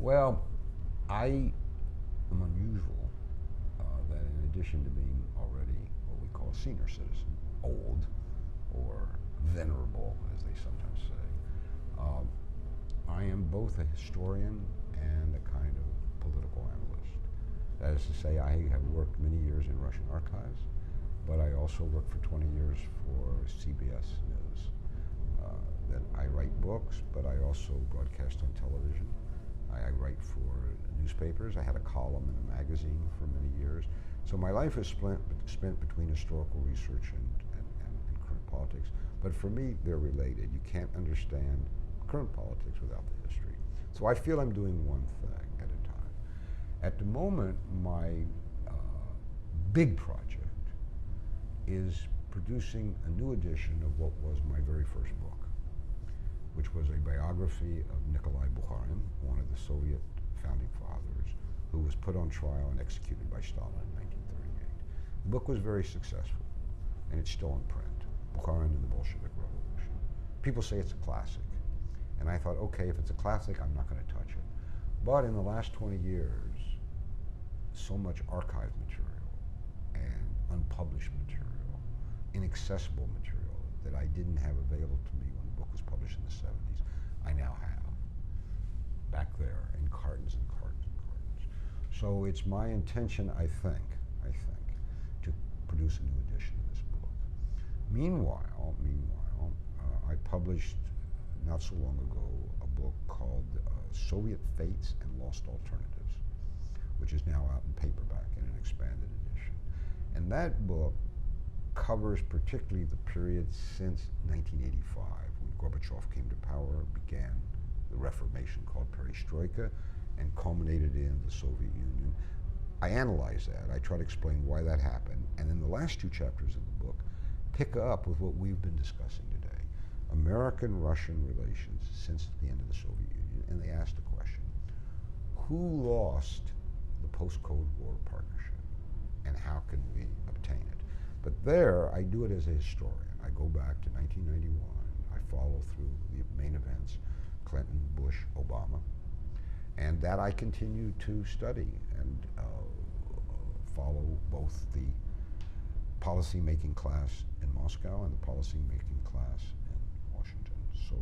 Well, I am unusual that in addition to being already what we call a senior citizen, old or venerable, as they sometimes say, I am both a historian and a kind of political analyst. That is to say, I have worked many years in Russian archives, but I also worked for 20 years for CBS News. Then I write books, but I also broadcast on television. I write for newspapers. I had a column in a magazine for many years. So my life is spent between historical research and current politics. But for me, they're related. You can't understand current politics without the history. So I feel I'm doing one thing at a time. At the moment, my big project is producing a new edition of what was my very first book, which was a biography of Nikolai Bukharin, one of the Soviet founding fathers, who was put on trial and executed by Stalin in 1938. The book was very successful, and it's still in print, Bukharin and the Bolshevik Revolution. People say it's a classic, and I thought, okay, if it's a classic, I'm not going to touch it. But in the last 20 years, so much archive material and unpublished material, inaccessible material that I didn't have available to me when the book was published in the 70s, I now have back there in cartons and cartons and cartons. So it's my intention, I think, to produce a new edition of this book. Meanwhile, I published not so long ago a book called Soviet Fates and Lost Alternatives, which is now out in paperback in an expanded edition. And that book covers particularly the period since 1985, when Gorbachev came to power, began the reformation called perestroika, and culminated in the Soviet Union. I analyze that. I try to explain why that happened. And then the last two chapters of the book pick up with what we've been discussing today, American-Russian relations since the end of the Soviet Union. And they ask the question, who lost the post-Cold War partnership, and how can we obtain it? But there, I do it as a historian. I go back to 1991. I follow through the main events, Clinton, Bush, Obama. And that I continue to study and follow both the policy-making class in Moscow and the policy-making class in Washington. So